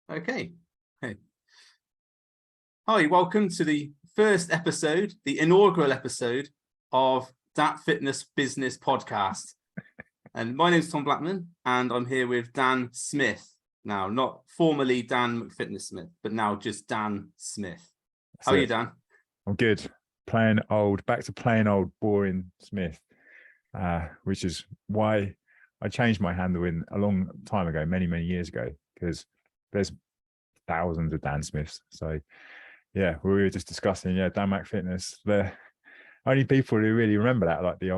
Okay. Hey. Hi, welcome to the first episode, the inaugural episode of DAT Fitness Business Podcast. And my name is Tom Blackman, and I'm here with Dan Smith. Now, not formerly Dan McFitness Smith, but now just Dan Smith. How are you, Dan? I'm good. Back to plain old, boring Smith, which is why I changed my handle in a long time ago, many years ago, because there's thousands of Dan Smiths. So yeah, we were just discussing, Dan McFitness. The only people who really remember that, like the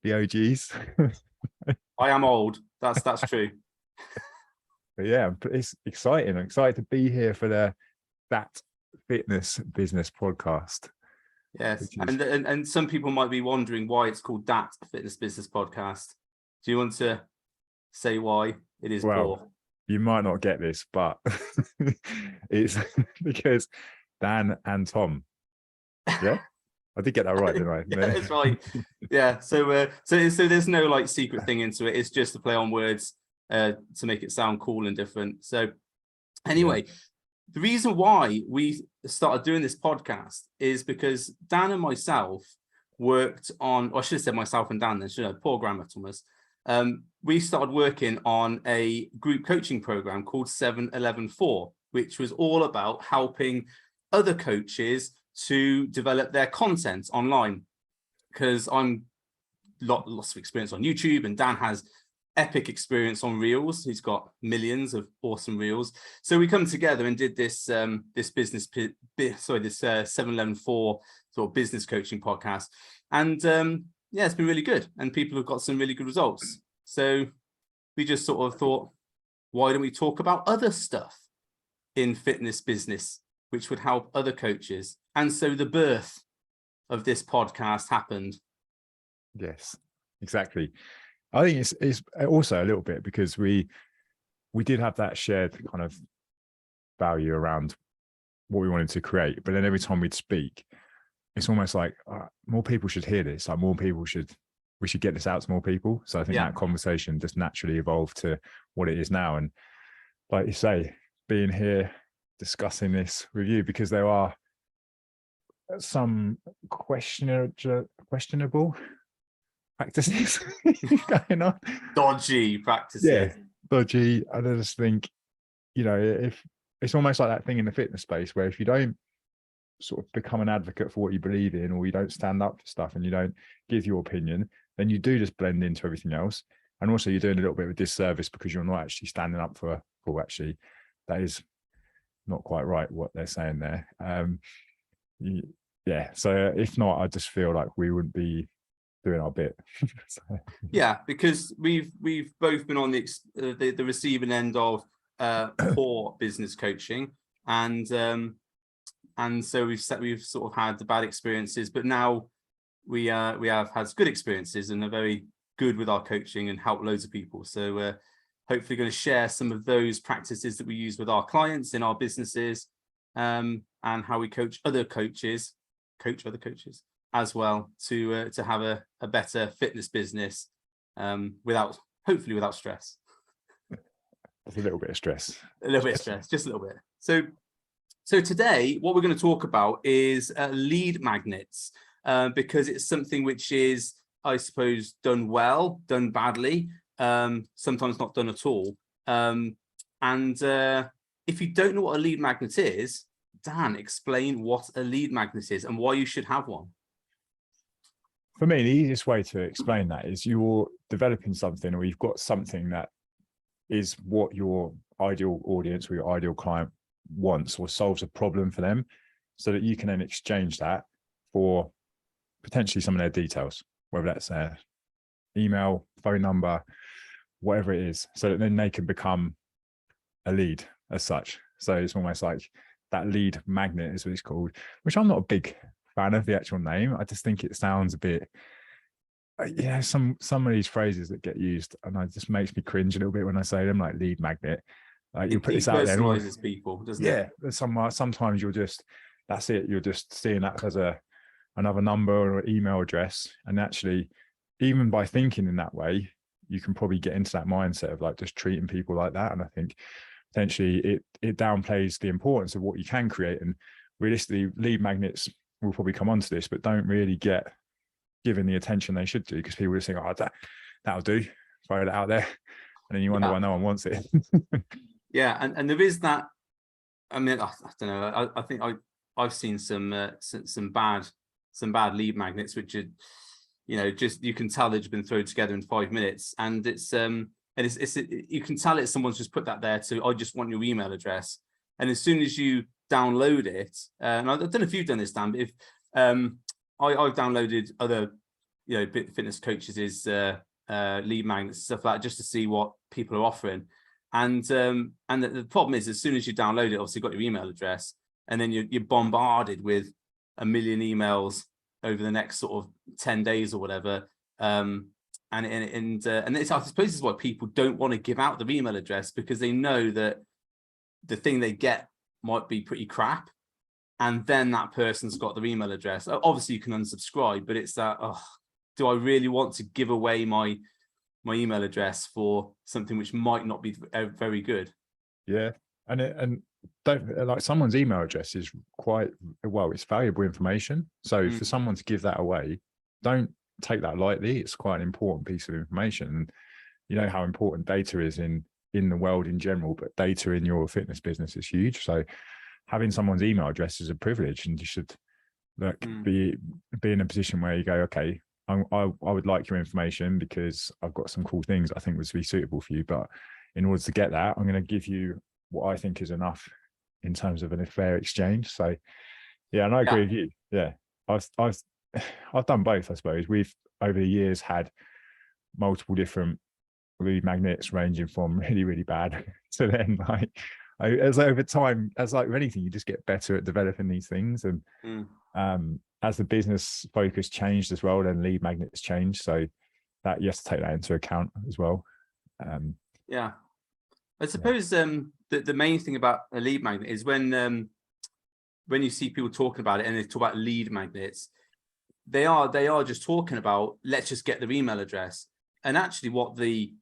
the OGs. I am old. That's true. But yeah, it's exciting. I'm excited to be here for the DAT Fitness Business Podcast. Yes, and some people might be wondering why it's called DAT Fitness Business Podcast. Do you want to say why it is? Well, you might not get this, but it's because Dan and Tom. Yeah, I did get that right, didn't I? Yeah, that's right. Yeah, so there's no like secret thing into it. It's just a play on words to make it sound cool and different. So anyway. Yeah. The reason why we started doing this podcast is because Dan and myself worked on, or I should have said myself and Dan, then, poor grammar, Thomas. We started working on a group coaching program called 7-11-4, which was all about helping other coaches to develop their content online. Because I'm lots of experience on YouTube, and Dan has epic experience on Reels. He's got millions of awesome Reels. So we come together and did this 7-11-4 sort of business coaching podcast. And it's been really good. And people have got some really good results. So we just sort of thought, why don't we talk about other stuff in fitness business, which would help other coaches? And so the birth of this podcast happened. Yes, exactly. I think it's also a little bit because we did have that shared kind of value around what we wanted to create, but then every time we'd speak, it's almost like more people should hear this. Like we should get this out to more people. So I think that conversation just naturally evolved to what it is now. And like you say, being here discussing this with you, because there are some questionable practices going on, dodgy practices, dodgy. I just think, if it's almost like that thing in the fitness space where if you don't sort of become an advocate for what you believe in, or you don't stand up for stuff and you don't give your opinion, then you do just blend into everything else. And also you're doing a little bit of a disservice because you're not actually standing up for actually that is not quite right what they're saying there. So if not, I just feel like we wouldn't be doing our bit. Because we've both been on the receiving end of poor business coaching, and so we've sort of had the bad experiences, but now we have had good experiences and are very good with our coaching and help loads of people. So we're hopefully going to share some of those practices that we use with our clients in our businesses, and how we coach other coaches as well to have a better fitness business, hopefully without stress. That's a little bit of stress. Just a little bit. So today, what we're going to talk about is lead magnets, because it's something which is, I suppose, done well, done badly, sometimes not done at all. And if you don't know what a lead magnet is, Dan, explain what a lead magnet is and why you should have one. For me, the easiest way to explain that is you're developing something, or you've got something that is what your ideal audience or your ideal client wants, or solves a problem for them, so that you can then exchange that for potentially some of their details, whether that's their email, phone number, whatever it is, so that then they can become a lead as such. So it's almost like that lead magnet is what it's called, which I'm not a big fan of the actual name. I just think it sounds a bit, some of these phrases that get used, and it just makes me cringe a little bit when I say them, like lead magnet. Like you put this out there, personalizes people, doesn't it? Yeah, sometimes that's it. You're just seeing that as another number or email address, and actually, even by thinking in that way, you can probably get into that mindset of like just treating people like that. And I think potentially it downplays the importance of what you can create. And realistically, lead magnets will probably come onto this, but don't really get given the attention they should do, because people just think, oh, that'll do, throw it out there. And then you wonder why no one wants it. Yeah. And there is that, I mean, I don't know. I think I've seen some bad lead magnets, which are, just, you can tell they've been thrown together in 5 minutes, and it's you can tell it's someone's just put that there to, I just want your email address. And as soon as you download it, and I don't know if you've done this, Dan, but if I've downloaded other, fitness coaches' lead magnets, stuff like that, just to see what people are offering. And the problem is, as soon as you download it, obviously you've got your email address, and then you're bombarded with a million emails over the next sort of 10 days or whatever. And it's, I suppose, is why people don't want to give out their email address, because they know that the thing they get might be pretty crap, and then that person's got their email address. Obviously you can unsubscribe, but it's that, do I really want to give away my email address for something which might not be very good? Yeah. And don't, like, someone's email address is quite, well, it's valuable information. So for someone to give that away, don't take that lightly. It's quite an important piece of information. And you know how important data is in the world in general, but data in your fitness business is huge. So having someone's email address is a privilege, and you should be in a position where you go, okay, I would like your information because I've got some cool things I think would be suitable for you. But in order to get that, I'm going to give you what I think is enough in terms of a fair exchange. So yeah, and I agree with you. Yeah, I've done both, I suppose. We've over the years had multiple different lead magnets, ranging from really, really bad to then as over time, as like with anything, you just get better at developing these things. And as the business focus changed as well, then lead magnets changed. So that you have to take that into account as well. I suppose the main thing about a lead magnet is when you see people talking about it and they talk about lead magnets, they are just talking about, let's just get their email address. And actually what the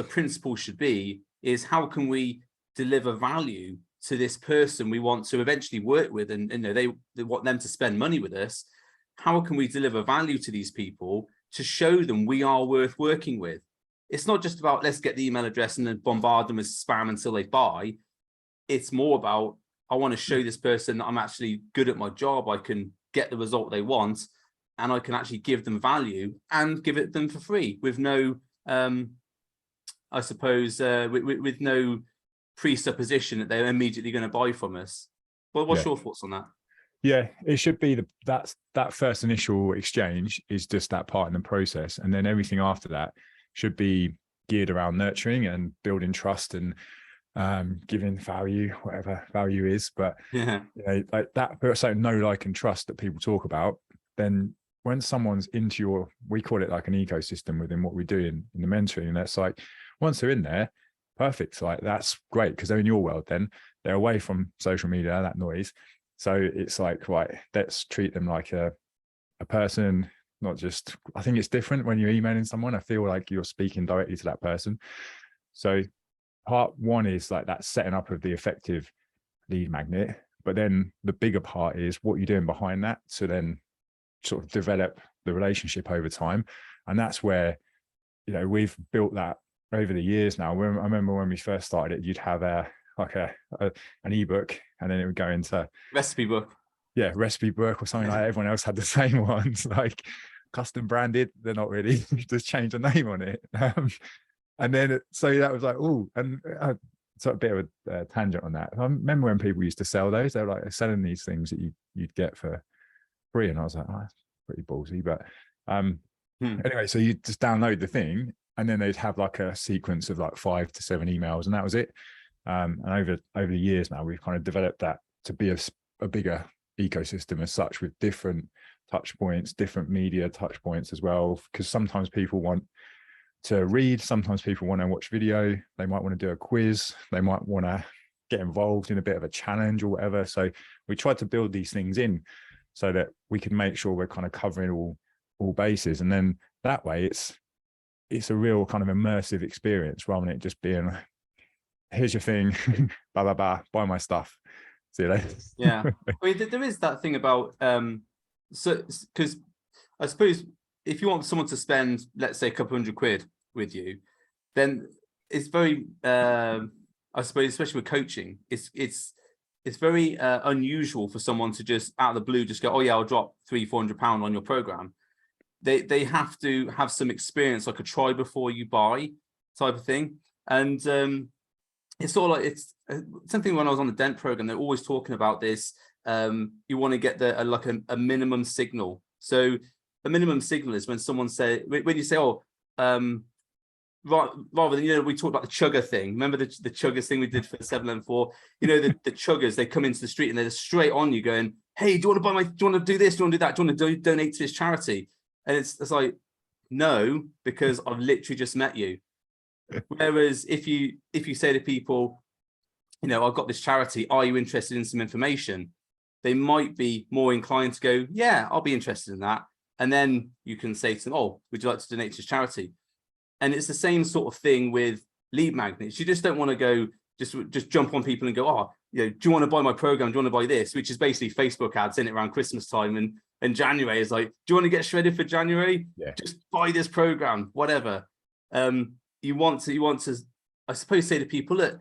principle should be is, how can we deliver value to this person we want to eventually work with, and they want them to spend money with us. How can we deliver value to these people to show them we are worth working with? It's not just about, let's get the email address and then bombard them with spam until they buy. It's more about, I want to show this person that I'm actually good at my job. I can get the result they want, and I can actually give them value and give it them for free with no, I suppose, with no presupposition that they're immediately going to buy from us. Well, what's your thoughts on that? Yeah, it should be that first initial exchange is just that part in the process, and then everything after that should be geared around nurturing and building trust and giving value, whatever value is. But like that, so know, like, and trust that people talk about. Then when someone's into your, we call it like an ecosystem within what we do in the mentoring, and that's like, once they're in there, perfect. Like, that's great, because they're in your world. Then they're away from social media, that noise. So it's like, right, let's treat them like a person, not just, I think it's different when you're emailing someone. I feel like you're speaking directly to that person. So part one is like that setting up of the effective lead magnet. But then the bigger part is what you're doing behind that to then sort of develop the relationship over time. And that's where, we've built that over the years now. I remember when we first started it, you'd have an ebook, and then it would go into recipe book. Yeah, recipe book or something like that. Everyone else had the same ones, like custom branded. They're not really, just change the name on it. And then, so that was like, oh, and so a bit of a tangent on that. I remember when people used to sell those, they were like selling these things that you'd get for free. And I was like, oh, that's pretty ballsy. But anyway, so you just download the thing, and then they'd have like a sequence of like 5 to 7 emails, and that was it. And over the years now, we've kind of developed that to be a bigger ecosystem as such, with different touch points, different media touch points as well. Because sometimes people want to read, sometimes people want to watch video, they might want to do a quiz, they might want to get involved in a bit of a challenge or whatever. So we tried to build these things in so that we can make sure we're kind of covering all bases. And then that way it's a real kind of immersive experience rather than it just being, here's your thing, blah, blah, blah, buy my stuff. See you later. Yeah. I mean, there is that thing about, so, because I suppose if you want someone to spend, let's say, a couple £100 with you, then it's very, I suppose, especially with coaching, it's very unusual for someone to just out of the blue just go, oh yeah, I'll drop £300-400 on your program. They have to have some experience, like a try before you buy type of thing. And it's sort of like, it's something when I was on the DENT program, they're always talking about this. You want to get like a minimum signal. So a minimum signal is when someone say, when you say, oh, rather than, we talked about the chugger thing. Remember the chuggers thing we did for 714? The chuggers, they come into the street and they're straight on you going, hey, do you want to do this? Do you want to do that? Do you want to donate to this charity? And it's like, no, because I've literally just met you. Whereas if you say to people, I've got this charity, are you interested in some information? They might be more inclined to go, yeah, I'll be interested in that. And then you can say to them, oh, would you like to donate to this charity? And it's the same sort of thing with lead magnets. You just don't want to go, just jump on people and go, oh, do you want to buy my program? Do you want to buy this? Which is basically Facebook ads in it around Christmas time. And January is like, do you want to get shredded for January? Yeah. Just buy this program, whatever. You want to, I suppose, say to people, look,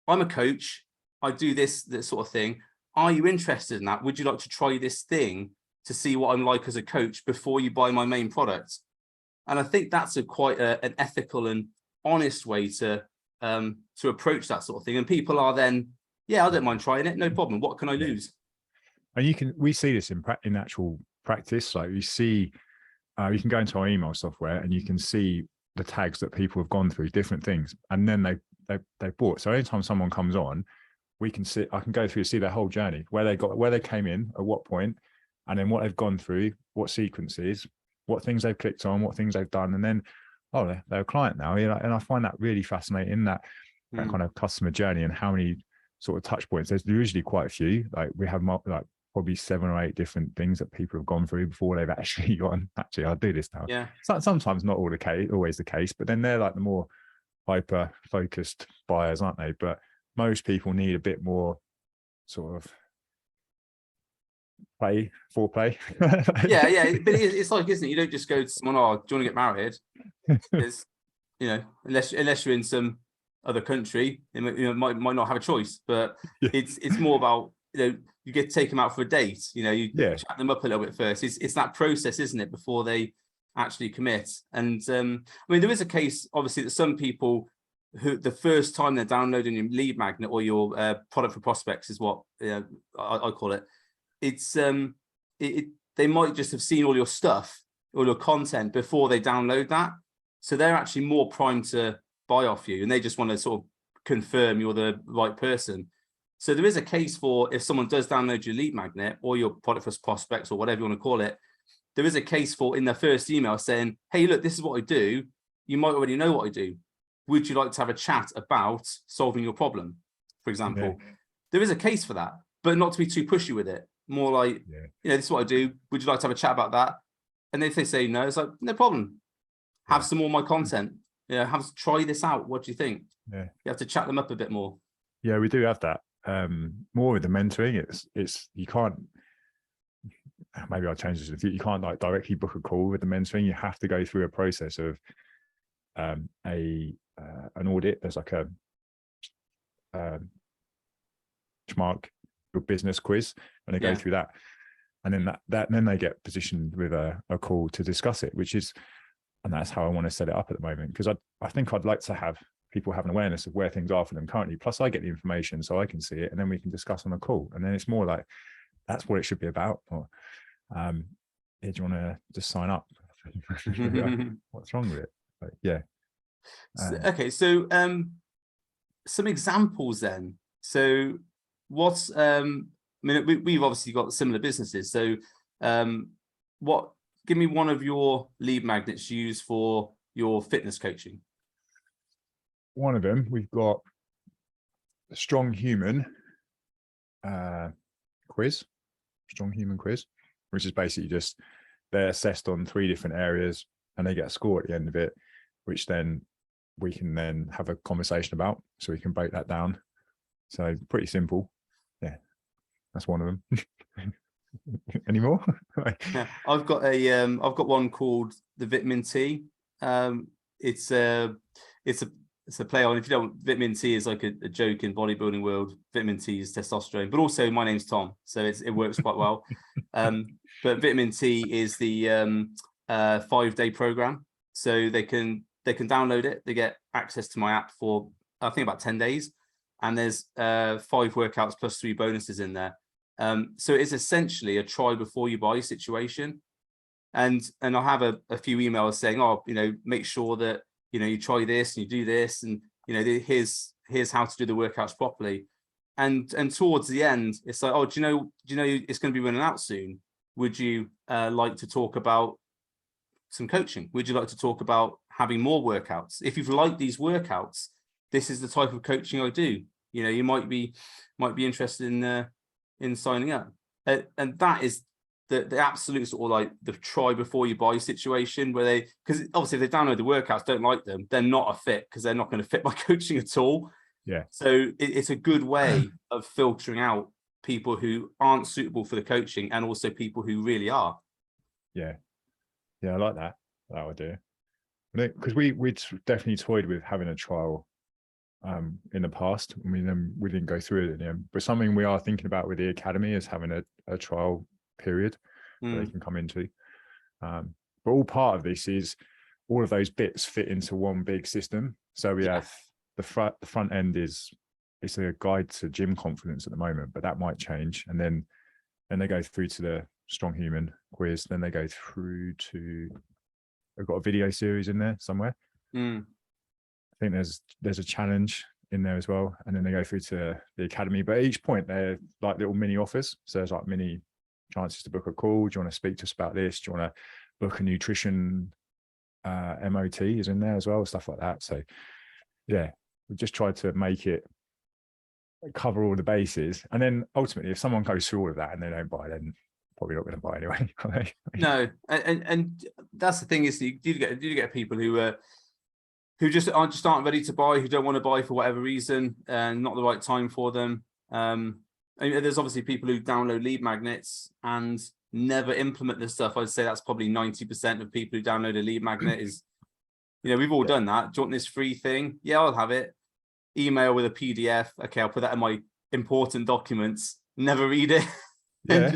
I'm a coach. I do this sort of thing. Are you interested in that? Would you like to try this thing to see what I'm like as a coach before you buy my main product? And I think that's quite an ethical and honest way to approach that sort of thing. And people are then, yeah, I don't mind trying it. No problem. What can I lose? And we see this in actual practice. Like you see, you can go into our email software and you can see the tags that people have gone through, different things, and then they bought. So anytime someone comes on, I can go through and see their whole journey, where they came in, at what point, and then what they've gone through, what sequences, what things they've clicked on, what things they've done, and then, oh, they're a client now. And I find that really fascinating, that kind of customer journey and how many sort of touch points. There's usually quite a few. Like we have like probably 7 or 8 different things that people have gone through before they've actually gone, actually, I'll do this now. Yeah. Sometimes not always the case, but then they're like the more hyper focused buyers, aren't they? But most people need a bit more sort of foreplay. yeah, but it's like, isn't it? You don't just go to someone, oh, do you want to get married? Because unless you're in some other country, might not have a choice. But Yeah. it's more about, you get to take them out for a date. You chat them up a little bit first. It's that process, isn't it, before they actually commit? And I mean, there is a case, obviously, that some people who the first time they're downloading your lead magnet or your product for prospects is what I call it. It's they might just have seen all your stuff, all your content before they download that, so they're actually more primed to buy off you, and they just want to sort of confirm you're the right person. So there is a case for, if someone does download your lead magnet or your product for prospects or whatever you want to call it, there is a case for in their first email saying, hey, look, this is what I do. You might already know what I do. Would you like to have a chat about solving your problem, for example? Yeah. There is a case for that, but not to be too pushy with it. More like, this is what I do. Would you like to have a chat about that? And if they say no, it's like, no problem. Have some more of my content. Try this out. What do you think? Yeah. You have to chat them up a bit more. Yeah, we do have that. More with the mentoring, it's you can't, maybe I'll change this in the future. You can't like directly book a call with the mentoring. You have to go through a process of an audit. There's like a benchmark your business quiz, and they go through that, and then then they get positioned with a call to discuss it, and that's how I want to set it up at the moment, because I think I'd like to have people have an awareness of where things are for them currently, plus I get the information so I can see it, and then we can discuss on a call, and then it's more like that's what it should be about. Or do you want to just sign up? What's wrong with it? But, okay, so some examples then. So what's we've obviously got similar businesses, so give me one of your lead magnets used for your fitness coaching. One of them, we've got a strong human quiz, which is basically just they're assessed on 3 different areas and they get a score at the end of it. which then we can then have a conversation about, so we can break that down. So pretty simple. Yeah, that's one of them. Any more? Yeah, I've got one called the Vitamin T. It's a play on, if you don't, vitamin T is like a joke in bodybuilding world. Vitamin T is testosterone, but also my name's Tom, so it works quite well. But vitamin T is the 5-day program, so they can download it. They get access to my app for, I think, about 10 days, and there's 5 workouts plus 3 bonuses in there. So it's essentially a try before you buy situation. And I'll have a few emails saying, oh, make sure that, you try this and you do this, and, here's how to do the workouts properly. And towards the end, it's like, oh, do you know it's going to be running out soon? Would you like to talk about some coaching? Would you like to talk about having more workouts? If you've liked these workouts, this is the type of coaching I do. You might be interested in signing up. And that is the absolute sort of like the try before you buy situation, where because obviously if they download the workouts, don't like them, they're not a fit, because they're not going to fit my coaching at all. Yeah. So it's a good way of filtering out people who aren't suitable for the coaching, and also people who really are. Yeah. I like that idea, because we definitely toyed with having a trial in the past. I mean, we didn't go through it in the end, but something we are thinking about with the academy is having a trial period that they can come into. But all part of this is all of those bits fit into one big system. So we have the front end it's a guide to gym confidence at the moment, but that might change. And then they go through to the Strong Human quiz. Then they go through to, they've got a video series in there somewhere. I think there's a challenge in there as well, and then they go through to the academy. But at each point, they're like little mini offers. So there's like mini chances to book a call. Do you want to speak to us about this? Do you want to book a nutrition MOT is in there as well, stuff like that. So yeah, we just tried to make it cover all the bases. And then ultimately, if someone goes through all of that and they don't buy, then probably not going to buy anyway. No, and that's the thing, is you do get people who just aren't ready to buy, who don't want to buy for whatever reason, and not the right time for them. And there's obviously people who download lead magnets and never implement this stuff. I'd say that's probably 90% of people who download a lead magnet is, we've all done that. Do you want this free thing? Yeah, I'll have it. Email with a PDF. Okay, I'll put that in my important documents. Never read it. Yeah,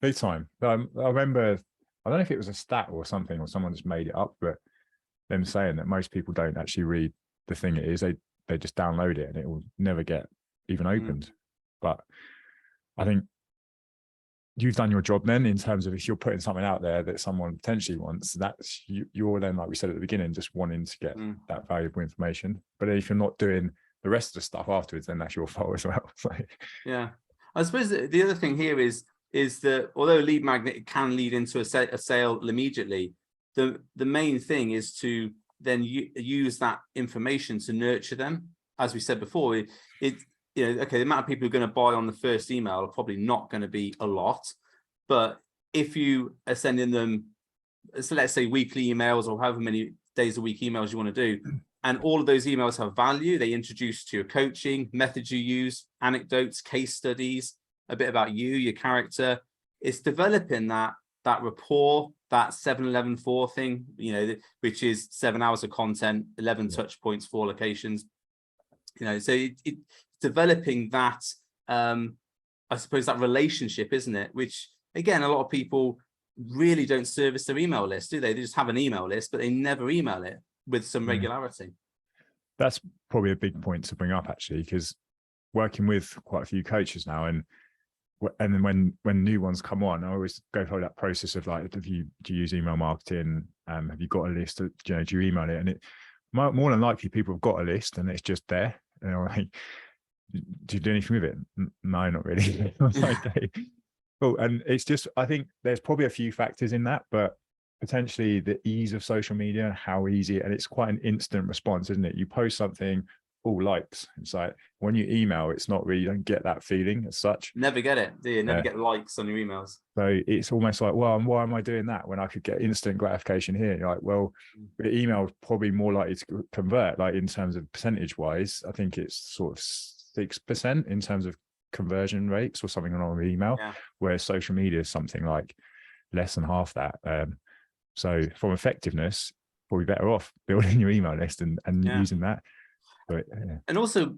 big time. I remember, I don't know if it was a stat or something, or someone just made it up, but them saying that most people don't actually read the thing it is. They just download it and it will never get even opened. But I think you've done your job then, in terms of if you're putting something out there that someone potentially wants, that's you're then, like we said at the beginning, just wanting to get that valuable information. But if you're not doing the rest of the stuff afterwards, then that's your fault as well. So yeah, I suppose the other thing here is that although lead magnet can lead into a sale immediately, the main thing is to then use that information to nurture them. As we said before, okay, the amount of people who are going to buy on the first email are probably not going to be a lot, but if you are sending them, so let's say weekly emails, or however many days a week emails you want to do, and all of those emails have value, they introduce to your coaching, methods you use, anecdotes, case studies, a bit about you, your character. It's developing that rapport, that 7-11-4 thing, which is 7 hours of content, 11 touch points, 4 locations. So it's developing that, I suppose, that relationship, isn't it? Which, again, a lot of people really don't service their email list, do they? They just have an email list, but they never email it with some regularity. That's probably a big point to bring up, actually, because working with quite a few coaches now, and then when new ones come on, I always go through that process of like, do you use email marketing? Have you got a list? Do you email it? And it more than likely, people have got a list and it's just there. Like, do you do anything with it? No, not really. Okay. Cool. And it's just, I think there's probably a few factors in that, but potentially the ease of social media, how easy, and it's quite an instant response, isn't it? You post something, all likes. It's like when you email, it's not really, you don't get that feeling as such. Never get it, do you? Never get likes on your emails. So it's almost like, well, why am I doing that when I could get instant gratification here? You're like, well, the email is probably more likely to convert, like in terms of percentage wise. I think it's sort of 6% in terms of conversion rates or something on email, where social media is something like less than half that. So from effectiveness, probably better off building your email list and using that. But, and also,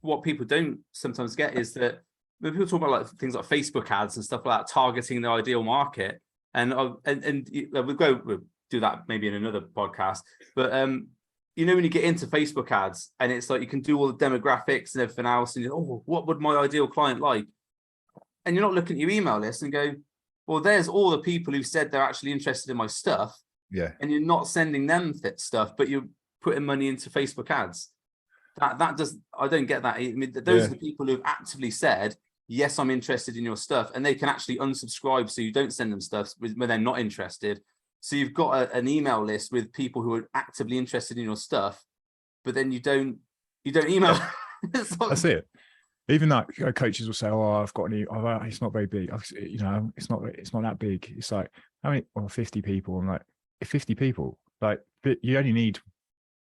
what people don't sometimes get is that when people talk about like things like Facebook ads and stuff like that, targeting the ideal market, and we'll do that maybe in another podcast. But you know, when you get into Facebook ads and it's like you can do all the demographics and everything else, and what would my ideal client like? And you're not looking at your email list and go, well, there's all the people who said they're actually interested in my stuff. Yeah. And you're not sending them fit stuff, but you're putting money into Facebook ads. That does, I don't get that. I mean, those are the people who've actively said, yes, I'm interested in your stuff, and they can actually unsubscribe so you don't send them stuff when they're not interested. So you've got an email list with people who are actively interested in your stuff, but then you don't email. That's it. Even that coaches will say, "Oh, I've got it's not very big. You know, it's not that big." It's like, how many? Well, 50 people. I'm like, 50 people. Like, but you only need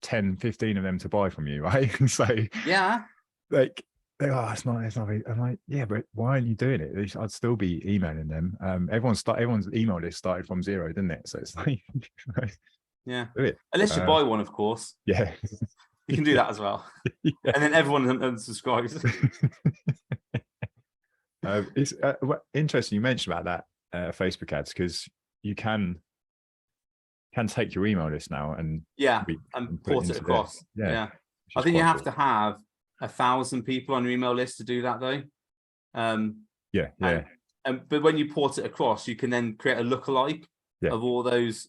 10, 15 of them to buy from you, right? So yeah, like, it's not very. I'm like, yeah, but why aren't you doing it? I'd still be emailing them. Everyone's email list started from zero, didn't it? So it's like, yeah, do it. Unless you buy one, of course. Yeah. You can do that as well. Yeah. And then everyone unsubscribes. It's interesting you mentioned about that Facebook ads, because you can take your email list now and port it across. Yeah. I think you have to have 1,000 people on your email list to do that, though. But when you port it across, you can then create a lookalike of all those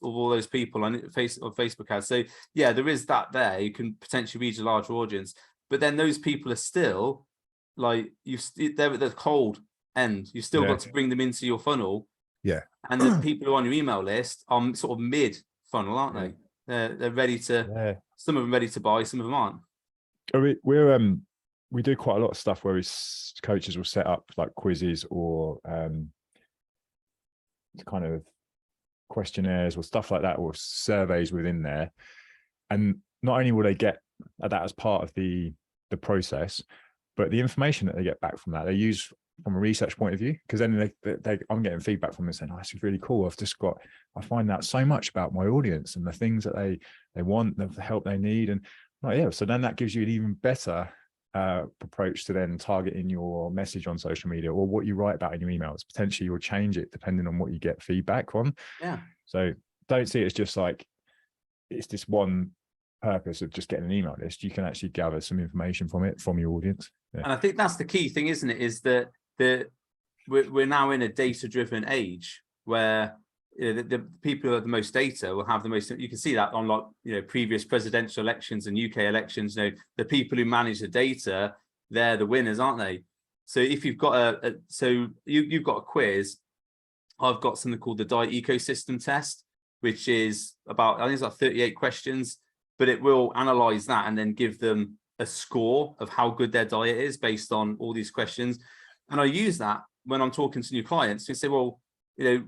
people on Facebook ads. So yeah, there is that there. You can potentially reach a larger audience, but then those people are still like they're at the cold end. You've still got to bring them into your funnel. Yeah. And the people who are on your email list are sort of mid funnel, aren't they? They're ready to. Some of them ready to buy, some of them aren't. We do quite a lot of stuff where coaches will set up like quizzes or kind of questionnaires or stuff like that, or surveys within there, and not only will they get that as part of the process, but the information that they get back from that they use from a research point of view, because then I'm getting feedback from them saying, oh, this is really cool, I find out so much about my audience and the things that they want, the help they need, and so then that gives you an even better approach to then targeting your message on social media, or what you write about in your emails. Potentially you'll change it depending on what you get feedback on. So don't see it as just like it's this one purpose of just getting an email list. You can actually gather some information from your audience. And I think that's the key thing, isn't it, is that we're now in a data-driven age where the people who have the most data will have the most. You can see that on like previous presidential elections and UK elections. The people who manage the data, they're the winners, aren't they? So if you've got you've got a quiz, I've got something called the diet ecosystem test, which is about, I think it's like 38 questions, but it will analyze that and then give them a score of how good their diet is based on all these questions. And I use that when I'm talking to new clients to say, well,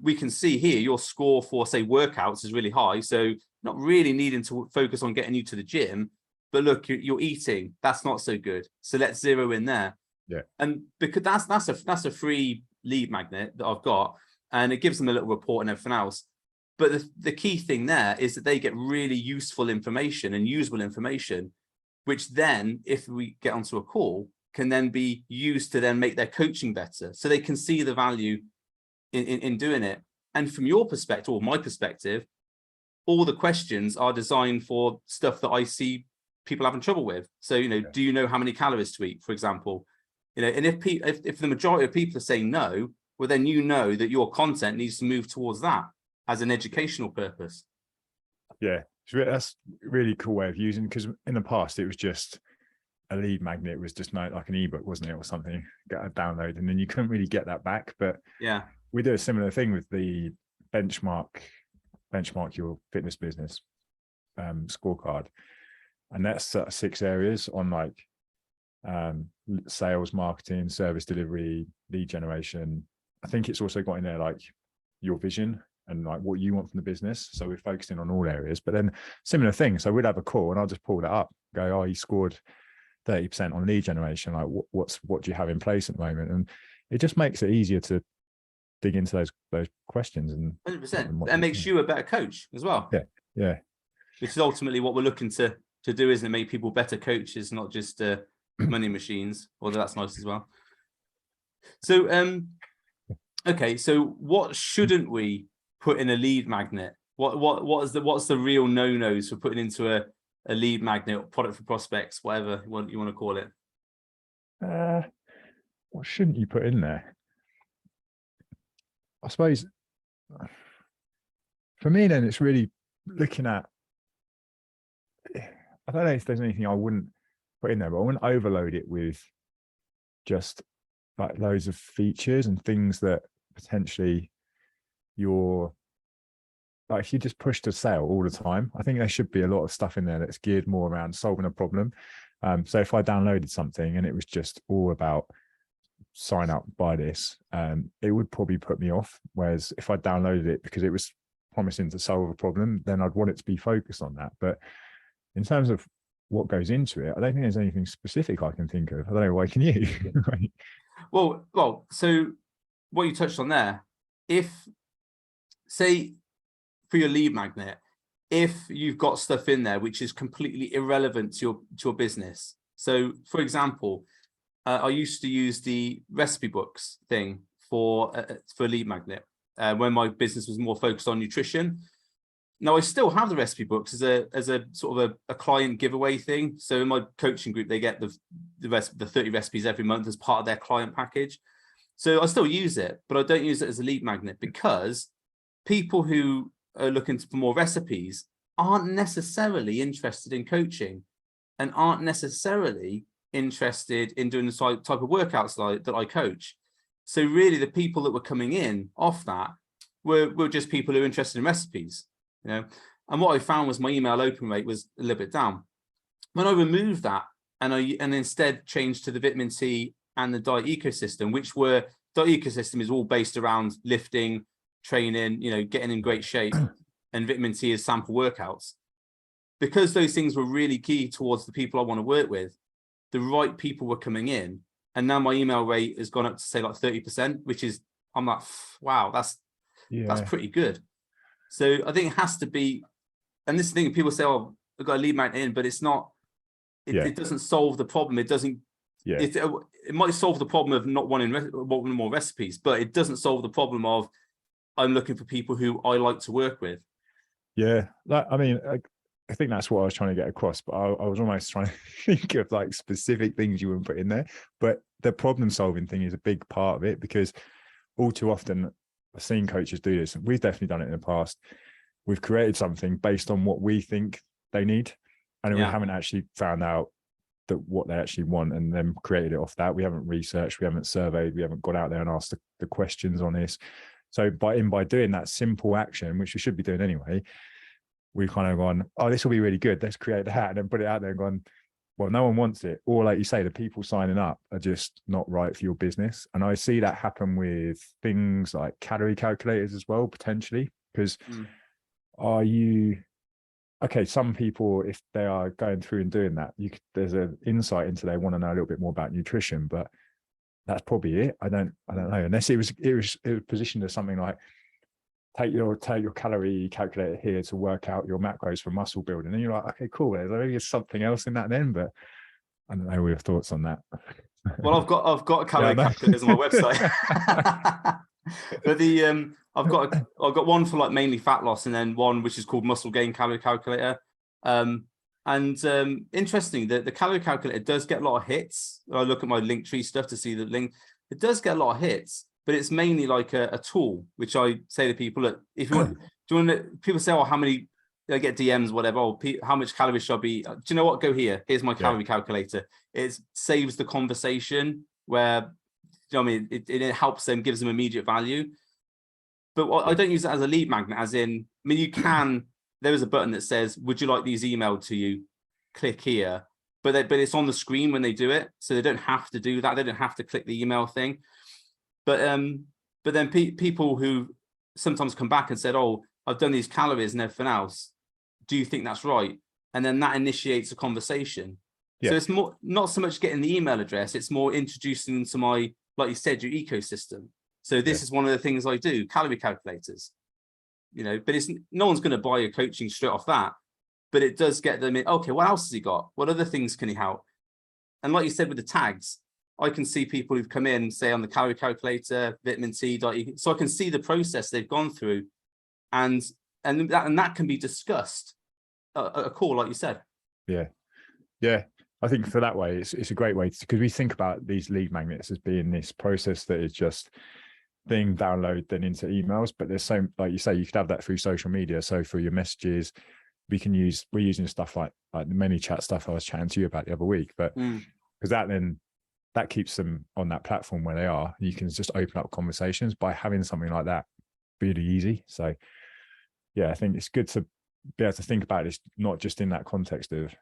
we can see here your score for, say, workouts is really high. So not really needing to focus on getting you to the gym, but look, you're eating, that's not so good. So let's zero in there. Yeah. And because that's a free lead magnet that I've got, and it gives them a little report and everything else. But the key thing there is that they get really useful information and usable information, which then, if we get onto a call, can then be used to then make their coaching better. So they can see the value in doing it. And from your perspective, or my perspective, all the questions are designed for stuff that I see people having trouble with. So, do you know how many calories to eat, for example? And if the majority of people are saying no, well, then that your content needs to move towards that as an educational purpose. Yeah, that's a really cool way of using, because in the past it was just a lead magnet. It was just like an ebook, wasn't it, or something, get a download, and then you couldn't really get that back. But yeah, we do a similar thing with the benchmark your fitness business scorecard. And that's 6 areas on like sales, marketing, service delivery, lead generation. I think it's also got in there like your vision and like what you want from the business. So we're focusing on all areas, but then similar things. So we'd have a call and I'll just pull that up, go, oh, you scored 30% on lead generation. Like what do you have in place at the moment? And it just makes it easier to dig into those questions. And 100%. That makes you a better coach as well. Yeah. Which is ultimately what we're looking to do, isn't it? Make people better coaches, not just money machines, although that's nice as well. So, okay. So what shouldn't we put in a lead magnet? What's the real no-nos for putting into a lead magnet or product for prospects, whatever you want to call it? What shouldn't you put in there? I suppose for me, then it's really looking at, I don't know if there's anything I wouldn't put in there, but I wouldn't overload it with just like loads of features and things that potentially you're like, if you just push to sale all the time, I think there should be a lot of stuff in there that's geared more around solving a problem. So if I downloaded something and it was just all about sign up, buy this, it would probably put me off. Whereas if I downloaded it because it was promising to solve a problem, then I'd want it to be focused on that. But in terms of what goes into it, I don't think there's anything specific I can think of. I don't know, why can you? Well, so what you touched on there, if say for your lead magnet, if you've got stuff in there which is completely irrelevant to your business. So for example, I used to use the recipe books thing for lead magnet when my business was more focused on nutrition. Now I still have the recipe books as a sort of a client giveaway thing. So in my coaching group, they get the 30 recipes every month as part of their client package. So I still use it, but I don't use it as a lead magnet because people who are looking for more recipes aren't necessarily interested in coaching and aren't necessarily interested in doing the type of workouts that I coach. So really the people that were coming in off that were just people who are interested in recipes, you know. And what I found was my email open rate was a little bit down. When I removed that and instead changed to the vitamin C and the diet ecosystem, diet ecosystem is all based around lifting, training, you know, getting in great shape, and vitamin C is sample workouts. Because those things were really key towards the people I want to work with, the right people were coming in, and now my email rate has gone up to say like 30%, which is, I'm like, wow, that's pretty good. So I think it has to be, and this thing, people say, oh, I've got a lead magnet in, but it's not, it doesn't solve the problem. It doesn't, it might solve the problem of not wanting more recipes, but it doesn't solve the problem of I'm looking for people who I like to work with. Yeah, I mean, I think that's what I was trying to get across, but I was almost trying to think of like specific things you wouldn't put in there. But the problem solving thing is a big part of it, because all too often I've seen coaches do this, and we've definitely done it in the past. We've created something based on what we think they need, and we haven't actually found out that what they actually want, and then created it off that. We haven't researched, we haven't surveyed, we haven't gone out there and asked the questions on this. So by doing that simple action, which we should be doing anyway, we've kind of gone, oh, this will be really good, let's create that, and then put it out there and gone, well, no one wants it. Or like you say, the people signing up are just not right for your business. And I see that happen with things like calorie calculators as well, potentially, because some people, if they are going through and doing that, there's an insight into, they want to know a little bit more about nutrition, but that's probably it. I don't know, unless it was positioned as something like, take your calorie calculator here to work out your macros for muscle building, and you're like, okay, cool, there's something else in that then. But I don't know, we have thoughts on that. Well, I've got calorie calculators on my website. But I've got one for like mainly fat loss, and then one which is called muscle gain calorie calculator. Interesting that the calorie calculator does get a lot of hits. I look at my Linktree stuff to see the link. It does get a lot of hits, but it's mainly like a tool, which I say to people, look, if you want, people say, oh, how many, they get DMs, whatever, oh, how much calories should I be? Do you know what? Go here. Here's my calorie calculator. It saves the conversation where, you know what I mean? It helps them, gives them immediate value. But I don't use it as a lead magnet, as in, I mean, you can, there is a button that says, would you like these emailed to you? click here, but it's on the screen when they do it, so they don't have to do that. They don't have to click the email thing. But then people who sometimes come back and said, oh, I've done these calories and everything else, do you think that's right? And then that initiates a conversation. Yeah. So it's more, not so much getting the email address, it's more introducing them to my, like you said, your ecosystem. So this is one of the things I do, calorie calculators, but it's no one's going to buy your coaching straight off that, but it does get them in, okay, what else has he got? What other things can he help? And like you said, with the tags, I can see people who've come in, say on the calorie calculator, vitamin T, so I can see the process they've gone through, and that can be discussed at a call, like you said. Yeah. I think for that way, it's a great way because we think about these lead magnets as being this process that is just being downloaded then into emails. But there's so, like you say, you could have that through social media. So for your messages, we're using stuff like the ManyChat stuff I was chatting to you about the other week. But because that keeps them on that platform where they are. You can just open up conversations by having something like that really easy. So yeah, I think it's good to be able to think about it not just in that context of,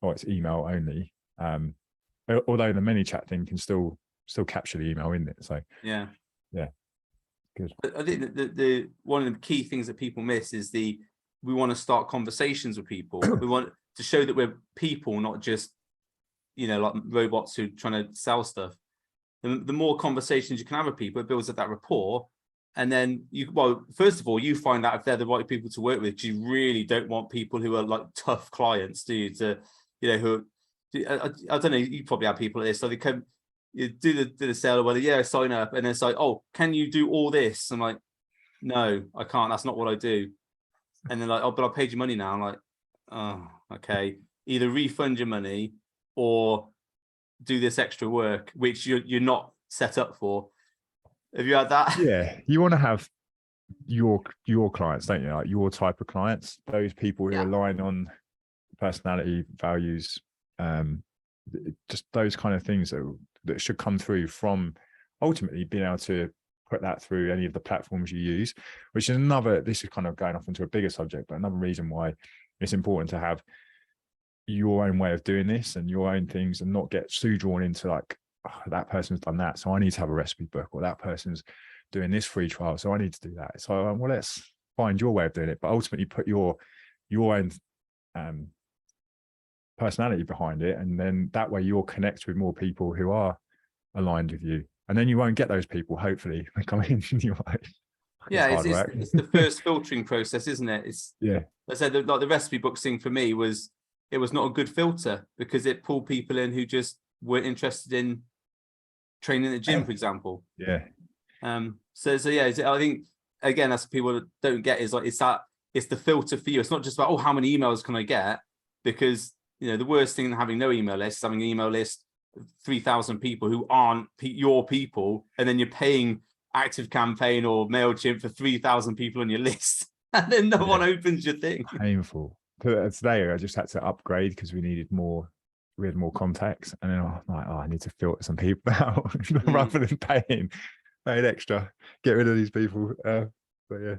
oh, it's email only. Although the ManyChat thing can still capture the email in it. So yeah, good. But I think that the one of the key things that people miss is we want to start conversations with people. We want to show that we're people, not just like robots who are trying to sell stuff. The more conversations you can have with people, it builds up that rapport. And then first of all, you find out if they're the right people to work with. You really don't want people who are like tough clients, do you? Who I don't know. You probably have people like this. So they come, you do the sale or whether sign up, and then it's like, oh, can you do all this? I'm like, no, I can't. That's not what I do. And they're like, oh, but I paid you money now. I'm like, oh, okay. Either refund your money or do this extra work, which you're not set up for. Have you had that? Yeah, you want to have your clients, don't you? Like your type of clients, those people who align on personality, values, just those kind of things that should come through from ultimately being able to put that through any of the platforms you use, which is this is kind of going off into a bigger subject, but another reason why it's important to have your own way of doing this and your own things and not get too drawn into like, oh, that person's done that, so I need to have a recipe book, or that person's doing this free trial, so I need to do that. So well, let's find your way of doing it, but ultimately put your own personality behind it, and then that way you'll connect with more people who are aligned with you, and then you won't get those people hopefully coming into your life. It's the first filtering process, isn't it? I said like the recipe book thing for me was, it was not a good filter because it pulled people in who just weren't interested in training at the gym, for example. So I think again, that's what people don't get, is like it's the filter for you. It's not just about, oh, how many emails can I get? Because the worst thing than having no email list is having an email list of 3,000 people who aren't your people, and then you're paying Active Campaign or MailChimp for 3,000 people on your list, and then no one opens your thing. Painful. Today I just had to upgrade because we had more contacts, and then I'm like, oh, I need to filter some people out rather than paying extra, get rid of these people. But yeah,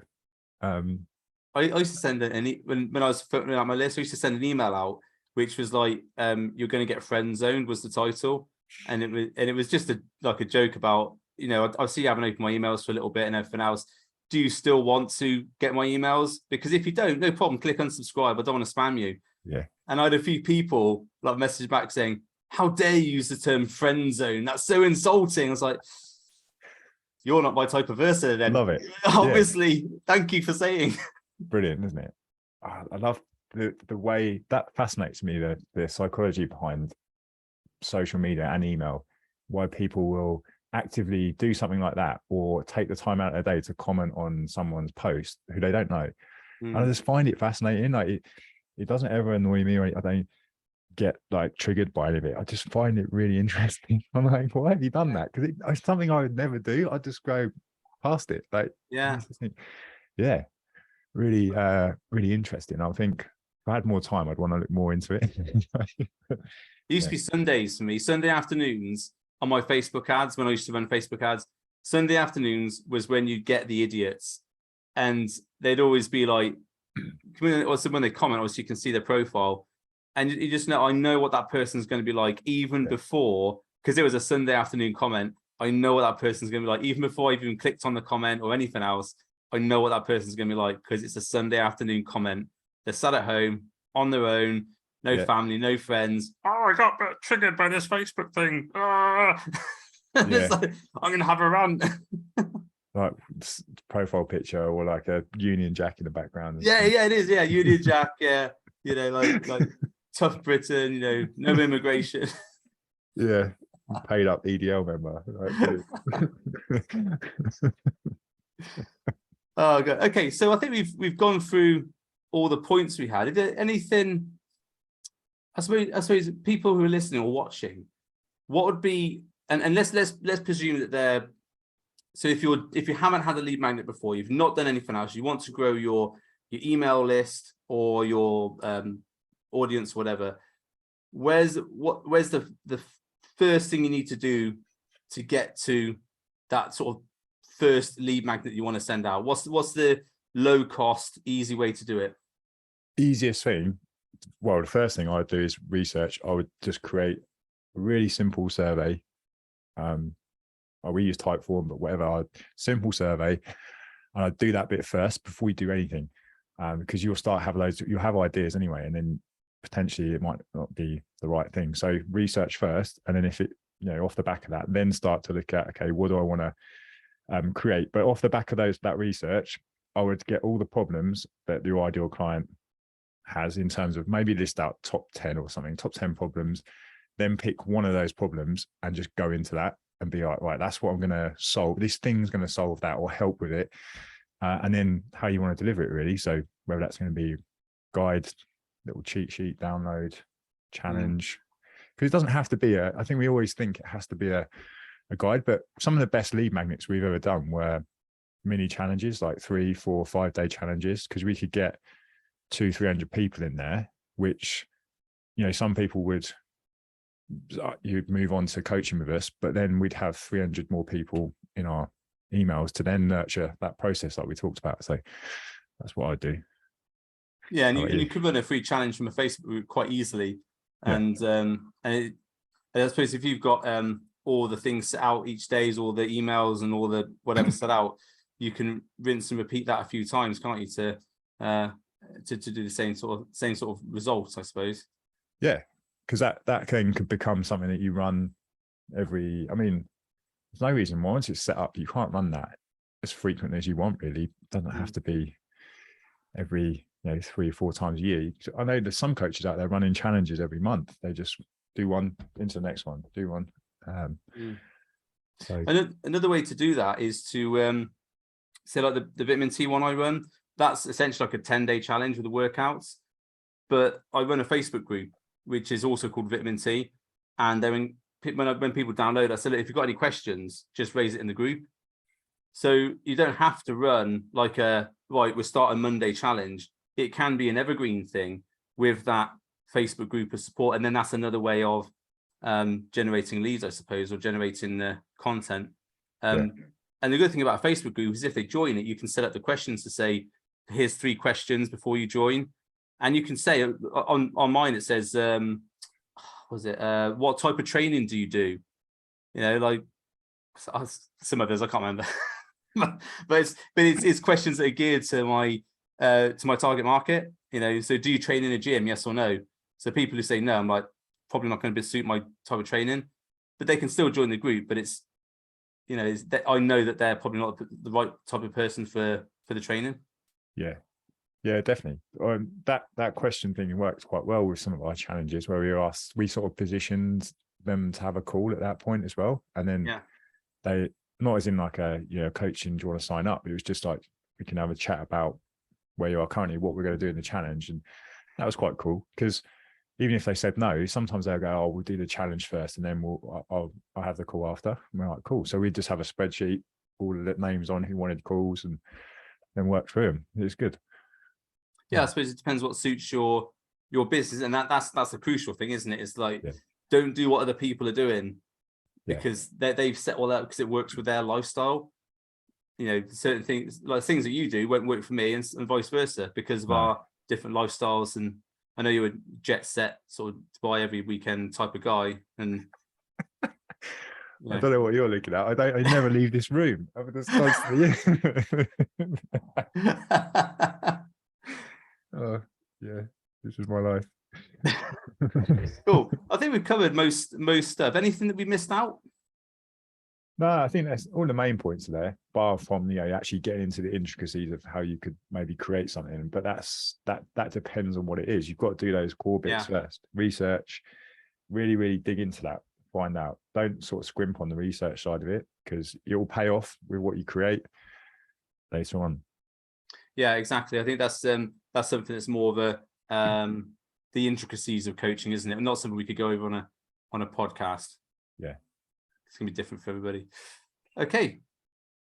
I used to send when I was filtering out my list, I used to send an email out which was like, you're going to get friend zoned was the title, and it was just a joke about, I see you haven't opened my emails for a little bit and everything else. Do you still want to get my emails? Because if you don't, no problem, click unsubscribe. I don't want to spam you. Yeah. And I had a few people message back saying, how dare you use the term friend zone? That's so insulting. I was like, you're not my type of person then. Love it. Obviously. Thank you for saying. Brilliant, isn't it? I love the way that fascinates me, the psychology behind social media and email, why people will actively do something like that or take the time out of their day to comment on someone's post who they don't know. And I just find it fascinating. Like it doesn't ever annoy me, or I don't get triggered by any of it. I just find it really interesting. I'm like, why have you done that? Because it's something I would never do. I just go past it. Really really interesting. I think if I had more time, I'd want to look more into it. It used to be Sundays for me. Sunday afternoons on my Facebook ads, when I used to run Facebook ads, Sunday afternoons was when you'd get the idiots, and they'd always be like, also when they comment, obviously you can see their profile, and you just know, I know what that person's going to be like even before, because it was a Sunday afternoon comment. I know what that person's going to be like even before I've even clicked on the comment or anything else. I know what that person's going to be like because it's a Sunday afternoon comment. They're sat at home on their own, no family, no friends. Oh, I got triggered by this Facebook thing. It's like, I'm going to have a rant. Like profile picture or like a Union Jack in the background. Yeah, it is. Yeah, Union Jack. Yeah, like tough Britain. No immigration. Yeah, paid up EDL member. Oh god. Okay, so I think we've gone through all the points we had. Is there anything? I suppose people who are listening or watching, what would be, and let's presume that they're. So if you haven't had a lead magnet before, you've not done anything else, you want to grow your email list or your audience, whatever. Where's the first thing you need to do to get to that sort of first lead magnet you want to send out? What's the low cost, easy way to do it? Easiest thing. Well, the first thing I'd do is research. I would just create a really simple survey. We use Typeform, but whatever, simple survey, and I'd do that bit first before you do anything, because you'll have ideas anyway, and then potentially it might not be the right thing. So research first, and then if it, off the back of that, then start to look at, okay, what do I want to create? But off the back of that research, I would get all the problems that your ideal client has in terms of maybe list out top 10 or something, top 10 problems, then pick one of those problems and just go into that. And be like, right, that's what I'm going to solve. This thing's going to solve that or help with it. And then how you want to deliver it, really. So whether that's going to be guide, little cheat sheet, download, challenge. Because it doesn't have to be I think we always think it has to be a guide, but some of the best lead magnets we've ever done were mini challenges, like 3, 4, 5 day challenges, because we could get 200-300 people in there, which, some people would, you'd move on to coaching with us, but then we'd have 300 more people in our emails to then nurture that process like we talked about. So that's what I do. Yeah, and you could run a free challenge from a Facebook group quite easily. And I suppose if you've got all the things set out each day, all the emails and all the whatever set out, you can rinse and repeat that a few times, can't you, to do the same sort of results, I suppose. Yeah. Because that thing could become something that you run there's no reason why, once it's set up, you can't run that as frequently as you want, really. It doesn't have to be every 3 or 4 times a year. I know there's some coaches out there running challenges every month. They just do one into the next one, do one. So another way to do that is to say like the vitamin T one I run, that's essentially like a 10-day challenge with the workouts. But I run a Facebook group which is also called Vitamin T. And then when people download, I said, if you've got any questions, just raise it in the group. So you don't have to run like we'll start a Monday challenge. It can be an evergreen thing with that Facebook group of support. And then that's another way of generating leads, I suppose, or generating the content. And the good thing about a Facebook group is if they join it, you can set up the questions to say, here's 3 questions before you join. And you can say on mine, it says, what type of training do you do? Like some others, I can't remember. but it's questions that are geared to my target market. So do you train in a gym? Yes or no? So people who say no, I'm like, probably not going to suit my type of training, but they can still join the group. But it's, I know that they're probably not the right type of person for the training. Yeah, definitely. That question thing works quite well with some of our challenges where we sort of positioned them to have a call at that point as well. And then they, not as in like a, coaching, do you want to sign up? It was just like, we can have a chat about where you are currently, what we're going to do in the challenge. And that was quite cool because even if they said no, sometimes they'll go, oh, we'll do the challenge first and then I'll have the call after. And we're like, cool. So we just have a spreadsheet, all the names on who wanted calls and then work through them. It's good. Yeah, I suppose it depends what suits your business, and that's a crucial thing, isn't it? It's like don't do what other people are doing because they've set all that because it works with their lifestyle. Certain things like things that you do won't work for me, and vice versa because of our different lifestyles and I know you're a jet set sort of buy every weekend type of guy, and I don't know what you're looking at. I never leave this room. I'm just constantly. Oh yeah, this is my life. Cool. I think we've covered most stuff. Anything that we missed out? No, I think that's all the main points there, bar from actually getting into the intricacies of how you could maybe create something. But that depends on what it is. You've got to do those core bits first. Research, really dig into that, find out. Don't sort of scrimp on the research side of it, because it will pay off with what you create later on. Yeah, exactly. I think that's something that's more of a the intricacies of coaching, isn't it? Not something we could go over on a podcast. Yeah. It's gonna be different for everybody. Okay,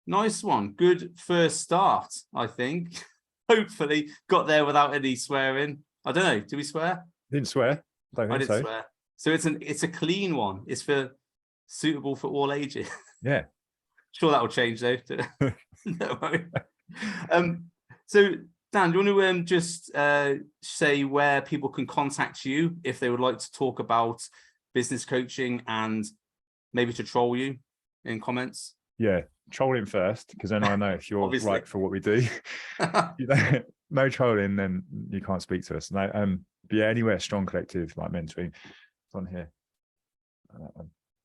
nice one. Good first start, I think. Hopefully got there without any swearing. I don't know. Do we swear? Didn't swear. I didn't swear. So it's a clean one. It's suitable for all ages. Yeah. Sure, that will change though. No. So Dan, do you want to just say where people can contact you if they would like to talk about business coaching and maybe to troll you in comments? Yeah, trolling first, because then I know if you're right for what we do. No trolling, then you can't speak to us. No, but yeah, anywhere Strong Collective, like mentoring, it's on here.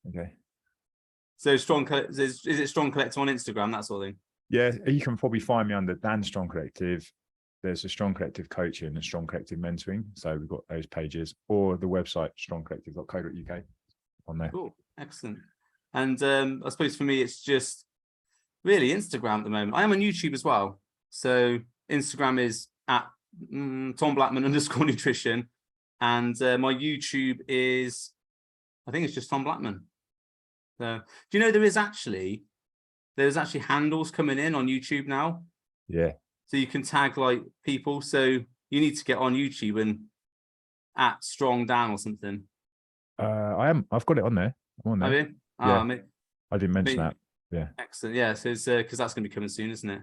Okay. So is it Strong Collective on Instagram, that sort of thing? Yeah, you can probably find me under Dan Strong Collective. There's a Strong Collective coaching and Strong Collective mentoring. So we've got those pages, or the website strongcollective.co.uk on there. Cool, excellent. And I suppose for me, it's just really Instagram at the moment. I am on YouTube as well. So Instagram is at Tom Blackman _nutrition. And my YouTube is, I think it's just Tom Blackman. So, do you know there's actually handles coming in on YouTube now? Yeah. So you can tag like people. So you need to get on YouTube and at Strong Dan or something. I've got it on there. I'm on there. Have you? Yeah. I didn't mention that. Yeah. Excellent. Yeah. So it's because that's going to be coming soon, isn't it?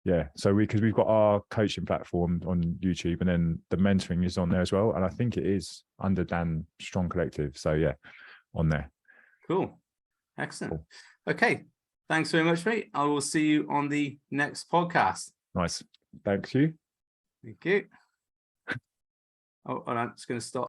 Yeah. So because we've got our coaching platform on YouTube, and then the mentoring is on there as well. And I think it is under Dan Strong Collective. So yeah, on there. Cool. Excellent. Cool. Okay. Thanks very much, mate. I will see you on the next podcast. Nice. Thank you. Thank you. Oh, I'm just going to stop.